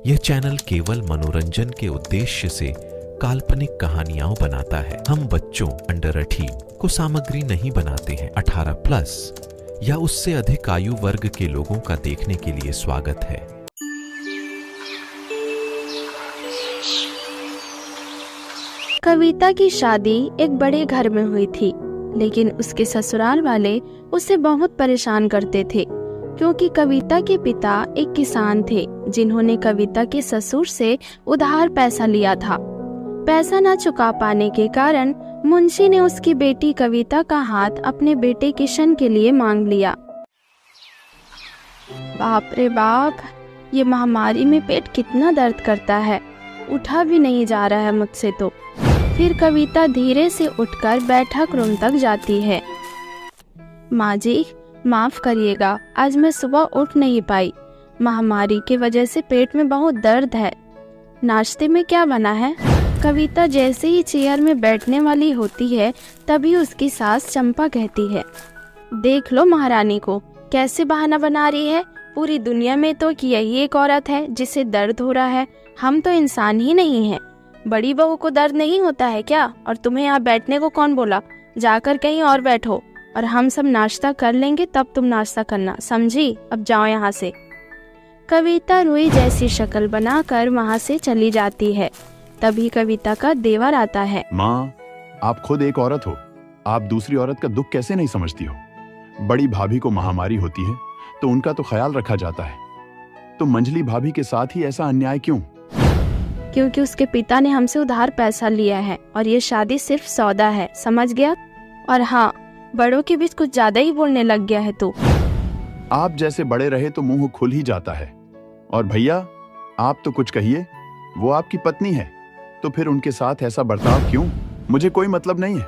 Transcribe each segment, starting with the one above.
यह चैनल केवल मनोरंजन के उद्देश्य से काल्पनिक कहानियां बनाता है। हम बच्चों अंडर 18 को सामग्री नहीं बनाते हैं। 18+ या उससे अधिक आयु वर्ग के लोगों का देखने के लिए स्वागत है। कविता की शादी एक बड़े घर में हुई थी, लेकिन उसके ससुराल वाले उसे बहुत परेशान करते थे, क्योंकि कविता के पिता एक किसान थे जिन्होंने कविता के ससुर से उधार पैसा लिया था। पैसा न चुका पाने के कारण मुंशी ने उसकी बेटी कविता का हाथ अपने बेटे किशन के लिए मांग लिया। बाप रे बाप, ये महामारी में पेट कितना दर्द करता है, उठा भी नहीं जा रहा है मुझसे तो। फिर कविता धीरे से उठकर बैठक रूम तक जाती है। माँ जी, माफ करिएगा, आज मैं सुबह उठ नहीं पाई। महामारी की वजह से पेट में बहुत दर्द है। नाश्ते में क्या बना है? कविता जैसे ही चेयर में बैठने वाली होती है, तभी उसकी सास चंपा कहती है, देख लो महारानी को कैसे बहाना बना रही है। पूरी दुनिया में तो यही एक औरत है जिसे दर्द हो रहा है। हम तो इंसान ही नहीं हैं। बड़ी बहू को दर्द नहीं होता है क्या? और तुम्हें यहाँ बैठने को कौन बोला? जाकर कहीं और बैठो, और हम सब नाश्ता कर लेंगे तब तुम नाश्ता करना, समझी? अब जाओ यहाँ से। कविता रुई जैसी शक्ल बनाकर वहाँ से चली जाती है। तभी कविता का देवर आता है। माँ, आप खुद एक औरत हो, आप दूसरी औरत का दुख कैसे नहीं समझती हो? बड़ी भाभी को महामारी होती है तो उनका तो ख्याल रखा जाता है, तो मंझली भाभी के साथ ही ऐसा अन्याय क्यों? क्योंकि उसके पिता ने हमसे उधार पैसा लिया है और ये शादी सिर्फ सौदा है, समझ गया? और हाँ, बड़ों के बीच कुछ ज्यादा ही बोलने लग गया है तू। आप जैसे बड़े रहे तो मुंह खुल ही जाता है। और भैया, आप तो कुछ कहिए, वो आपकी पत्नी है तो फिर उनके साथ ऐसा बर्ताव क्यों? मुझे कोई मतलब नहीं है।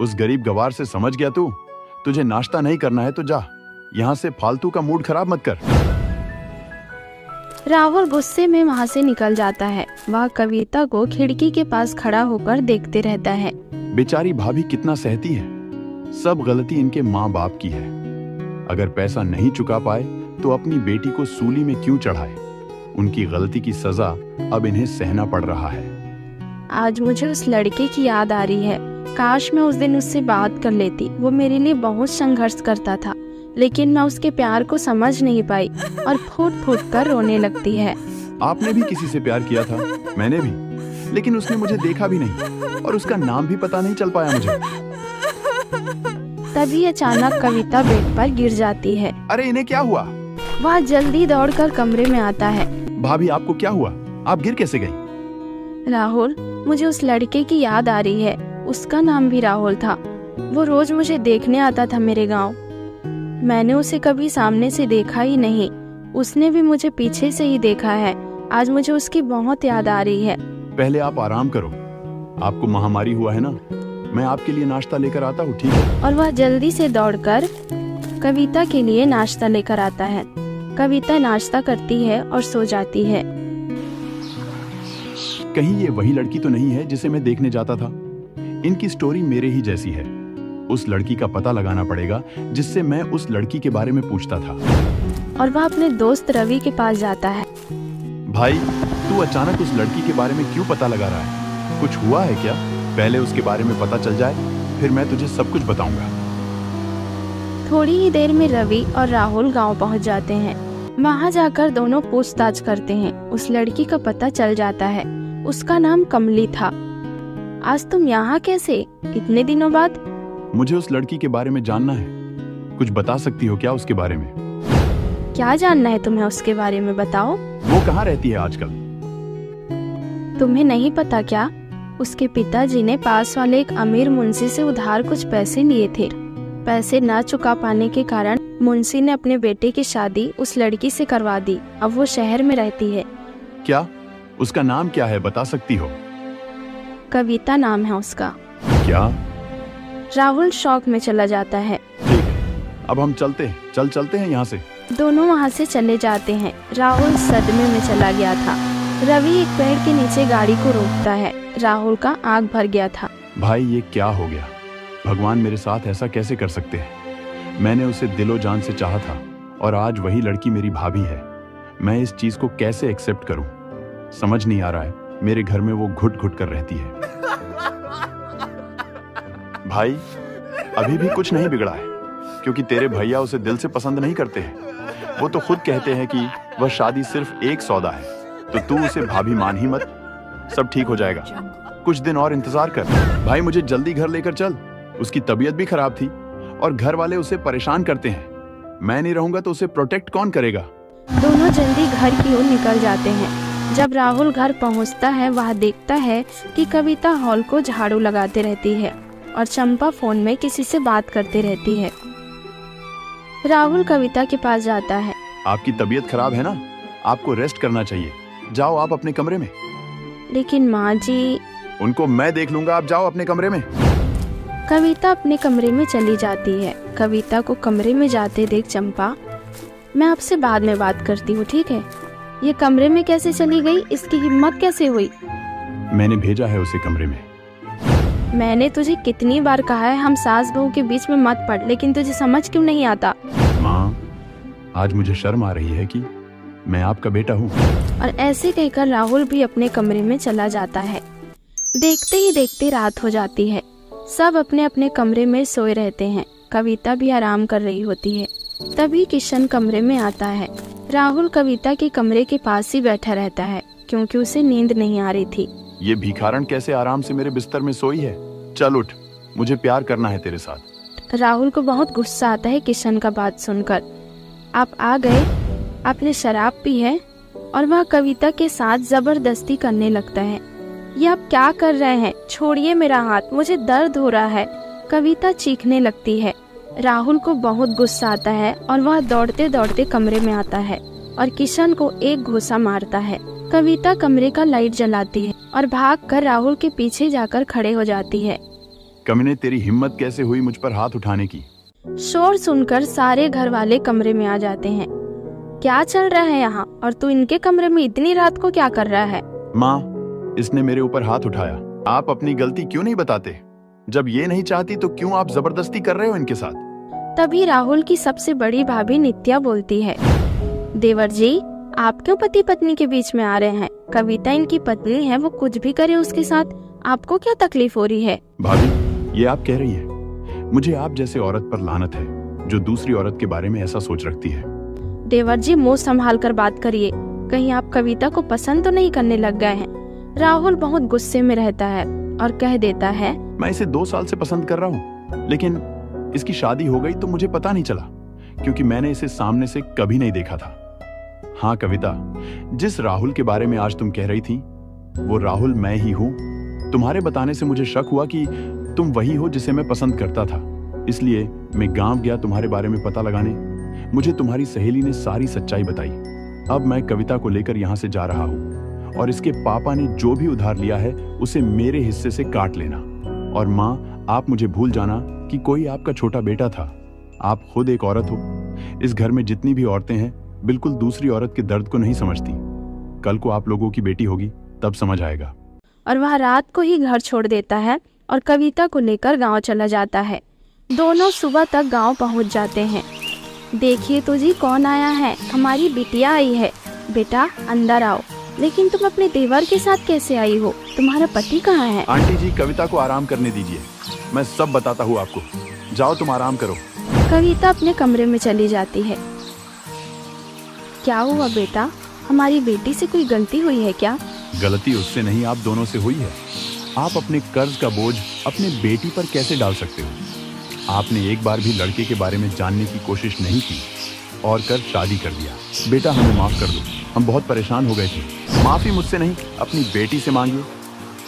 उस गरीब गवार से समझ गया तू? तुझे नाश्ता नहीं करना है तो जा, यहाँ से फालतू का मूड खराब मत कर। राहुल गुस्से में वहाँ से निकल जाता है। वह कविता को खिड़की के पास खड़ा होकर देखते रहता है। बेचारी भाभी कितना सहती है। सब गलती इनके माँ बाप की है। अगर पैसा नहीं चुका पाए तो अपनी बेटी को सूली में क्यों चढ़ाए? उनकी गलती की सजा अब इन्हें सहना पड़ रहा है। आज मुझे उस लड़के की याद आ रही है। काश मैं उस दिन उससे बात कर लेती। वो मेरे लिए बहुत संघर्ष करता था, लेकिन मैं उसके प्यार को समझ नहीं पाई और फूट फूट कर रोने लगती है। आपने भी किसी से प्यार किया था, मैंने भी, लेकिन उसने मुझे देखा भी नहीं और उसका नाम भी पता नहीं चल पाया मुझे। तभी अचानक कविता बेड पर गिर जाती है। अरे इन्हें क्या हुआ? वह जल्दी दौड़कर कमरे में आता है। भाभी, आपको क्या हुआ? आप गिर कैसे गई? राहुल, मुझे उस लड़के की याद आ रही है। उसका नाम भी राहुल था। वो रोज मुझे देखने आता था मेरे गांव। मैंने उसे कभी सामने से देखा ही नहीं। उसने भी मुझे पीछे से ही देखा है। आज मुझे उसकी बहुत याद आ रही है। पहले आप आराम करो। आपको महामारी हुआ है ना, मैं आपके लिए नाश्ता लेकर आता हूँ, ठीक है? और वह जल्दी से दौड़कर कविता के लिए नाश्ता लेकर आता है। कविता नाश्ता करती है और सो जाती है। कहीं ये वही लड़की तो नहीं है जिसे मैं देखने जाता था? इनकी स्टोरी मेरे ही जैसी है। उस लड़की का पता लगाना पड़ेगा जिससे मैं उस लड़की के बारे में पूछता था। और वह अपने दोस्त रवि के पास जाता है। भाई, तू अचानक उस लड़की के बारे में क्यों पता लगा रहा है? कुछ हुआ है क्या? पहले उसके बारे में पता चल जाए, फिर मैं तुझे सब कुछ बताऊंगा। थोड़ी ही देर में रवि और राहुल गांव पहुंच जाते हैं। वहां जाकर दोनों पूछताछ करते हैं। उस लड़की का पता चल जाता है। उसका नाम कमली था। आज तुम यहाँ कैसे, इतने दिनों बाद? मुझे उस लड़की के बारे में जानना है। कुछ बता सकती हो क्या उसके बारे में? क्या जानना है तुम्हें उसके बारे में, बताओ। वो कहाँ रहती है आजकल? तुम्हें नहीं पता क्या? उसके पिताजी ने पास वाले एक अमीर मुंशी से उधार कुछ पैसे लिए थे। पैसे न चुका पाने के कारण मुंशी ने अपने बेटे की शादी उस लड़की से करवा दी। अब वो शहर में रहती है। क्या? उसका नाम क्या है, बता सकती हो? कविता नाम है उसका। क्या? राहुल शौक में चला जाता है। ठीक है, अब हम चलते हैं यहाँ से। दोनों वहाँ से चले जाते हैं। राहुल सदमे में चला गया था। रवि एक पेड़ के नीचे गाड़ी को रोकता है। राहुल का आँख भर गया था। भाई, ये क्या हो गया? भगवान मेरे साथ ऐसा कैसे कर सकते हैं? मैंने उसे दिलो जान से चाहा था और आज वही लड़की मेरी भाभी है। मैं इस चीज को कैसे एक्सेप्ट करूं? समझ नहीं आ रहा है, मेरे घर में वो घुट घुट कर रहती है। भाई, अभी भी कुछ नहीं बिगड़ा है, क्योंकि तेरे भैया उसे दिल से पसंद नहीं करते हैं। वो तो खुद कहते हैं कि वह शादी सिर्फ एक सौदा है, तो तू उसे भाभी मान ही मत। सब ठीक हो जाएगा, कुछ दिन और इंतजार कर। भाई, मुझे जल्दी घर लेकर चल। उसकी तबीयत भी खराब थी और घर वाले उसे परेशान करते हैं। मैं नहीं रहूंगा तो उसे प्रोटेक्ट कौन करेगा? दोनों जल्दी घर की ओर निकल जाते हैं। जब राहुल घर पहुंचता है, वह देखता है कि कविता हॉल को झाड़ू लगाते रहती है और चंपा फोन में किसी से बात करते रहती है। राहुल कविता के पास जाता है। आपकी तबीयत खराब है ना, आपको रेस्ट करना चाहिए। जाओ आप अपने कमरे में। लेकिन माँ जी। उनको मैं देख लूंगा, आप जाओ अपने कमरे में। कविता अपने कमरे में चली जाती है। कविता को कमरे में जाते देख चंपा, मैं आपसे बाद में बात करती हूँ, ठीक है? ये कमरे में कैसे चली गई? इसकी हिम्मत कैसे हुई? मैंने भेजा है उसे कमरे में। मैंने तुझे कितनी बार कहा है हम सास बहू के बीच में मत पड़, लेकिन तुझे समझ क्यों नहीं आता? माँ, आज मुझे शर्म आ रही है कि मैं आपका बेटा हूँ। और ऐसे कहकर राहुल भी अपने कमरे में चला जाता है। देखते ही देखते रात हो जाती है। सब अपने अपने कमरे में सोए रहते हैं। कविता भी आराम कर रही होती है। तभी किशन कमरे में आता है। राहुल कविता के कमरे के पास ही बैठा रहता है, क्योंकि उसे नींद नहीं आ रही थी। ये भिखारन कैसे आराम से मेरे बिस्तर में सोई है? चल उठ, मुझे प्यार करना है तेरे साथ। राहुल को बहुत गुस्सा आता है किशन का बात सुनकर। आप आ गए, आपने शराब पी है? और वह कविता के साथ जबरदस्ती करने लगता है। ये आप क्या कर रहे हैं? छोड़िए मेरा हाथ, मुझे दर्द हो रहा है। कविता चीखने लगती है। राहुल को बहुत गुस्सा आता है और वह दौड़ते दौड़ते कमरे में आता है और किशन को एक घूंसा मारता है। कविता कमरे का लाइट जलाती है और भागकर राहुल के पीछे जाकर खड़े हो जाती है। कमीने, तेरी हिम्मत कैसे हुई मुझ पर हाथ उठाने की? शोर सुनकर सारे घर वाले कमरे में आ जाते हैं। क्या चल रहा है यहाँ? और तू इनके कमरे में इतनी रात को क्या कर रहा है? माँ, इसने मेरे ऊपर हाथ उठाया। आप अपनी गलती क्यों नहीं बताते? जब ये नहीं चाहती तो क्यों आप जबरदस्ती कर रहे हो इनके साथ? तभी राहुल की सबसे बड़ी भाभी नित्या बोलती है, देवर जी, आप क्यों पति पत्नी के बीच में आ रहे हैं? कविता इनकी पत्नी है, वो कुछ भी करे उसके साथ, आपको क्या तकलीफ हो रही है? भाभी, ये आप कह रही हैं? मुझे आप जैसे औरत पर लानत है जो दूसरी औरत के बारे में ऐसा सोच रखती है। देवर जी, मुंह संभाल कर बात करिए, कहीं आप कविता को पसंद तो नहीं करने लग गए हैं? राहुल बहुत गुस्से में रहता है और कह देता है, मैं इसे 2 साल से पसंद कर रहा हूँ, लेकिन इसकी शादी हो गई तो मुझे पता नहीं चला, क्योंकि मैंने इसे सामने से कभी नहीं देखा था। हाँ कविता, जिस राहुल के बारे में आज तुम कह रही थी, वो राहुल मैं ही हूँ। तुम्हारे बताने से मुझे शक हुआ कि तुम वही हो जिसे मैं पसंद करता था, इसलिए मैं गांव गया तुम्हारे बारे में पता लगाने। मुझे तुम्हारी सहेली ने सारी सच्चाई बताई। अब मैं कविता को लेकर यहाँ से जा रहा हूँ और इसके पापा ने जो भी उधार लिया है उसे मेरे हिस्से से काट लेना। और माँ, आप मुझे भूल जाना कि कोई आपका छोटा बेटा था। आप खुद एक औरत हो। इस घर में जितनी भी औरतें हैं बिल्कुल दूसरी औरत के दर्द को नहीं समझती। कल को आप लोगों की बेटी होगी तब समझ आएगा। और वह रात को ही घर छोड़ देता है और कविता को लेकर गांव चला जाता है। दोनों सुबह तक गांव पहुंच जाते हैं। देखिए तो जी, कौन आया है? हमारी बिटिया आई है। बेटा अंदर आओ। लेकिन तुम अपने देवर के साथ कैसे आई हो? तुम्हारा पति कहाँ है? आंटी जी, कविता को आराम करने दीजिए, मैं सब बताता हूँ आपको। जाओ तुम आराम करो। कविता अपने कमरे में चली जाती है। क्या हुआ बेटा? हमारी बेटी से कोई गलती हुई है क्या? गलती उससे नहीं, आप दोनों से हुई है। आप अपने कर्ज का बोझ अपने बेटी पर कैसे डाल सकते हो? आपने एक बार भी लड़के के बारे में जानने की कोशिश नहीं की और कर शादी कर दिया। बेटा हमें माफ कर दो, हम बहुत परेशान हो गए थे। माफी मुझसे नहीं, अपनी बेटी से मांगिए।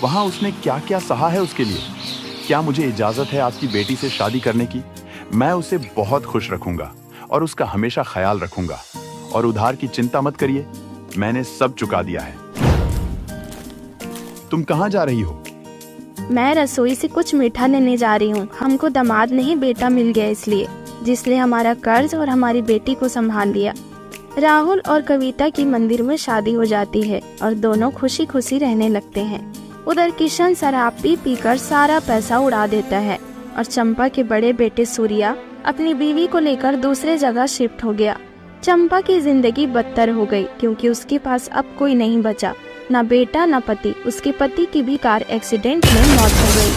वहाँ उसने क्या क्या सहा है उसके लिए। क्या मुझे इजाजत है आपकी बेटी से शादी करने की? मैं उसे बहुत खुश रखूंगा और उसका हमेशा ख्याल रखूंगा। और उधार की चिंता मत करिए, मैंने सब चुका दिया है। तुम कहाँ जा रही हो? मैं रसोई से कुछ मीठा लेने जा रही हूँ। हमको दामाद नहीं बेटा मिल गया, इसलिए जिसने हमारा कर्ज और हमारी बेटी को संभाल लिया। राहुल और कविता की मंदिर में शादी हो जाती है और दोनों खुशी खुशी रहने लगते हैं। उधर किशन शराब पीकर सारा पैसा उड़ा देता है और चंपा के बड़े बेटे सूर्या अपनी बीवी को लेकर दूसरे जगह शिफ्ट हो गया। चंपा की जिंदगी बदतर हो गई क्योंकि उसके पास अब कोई नहीं बचा। ना बेटा ना पति। उसके पति की भी कार एक्सीडेंट में मौत हो गई।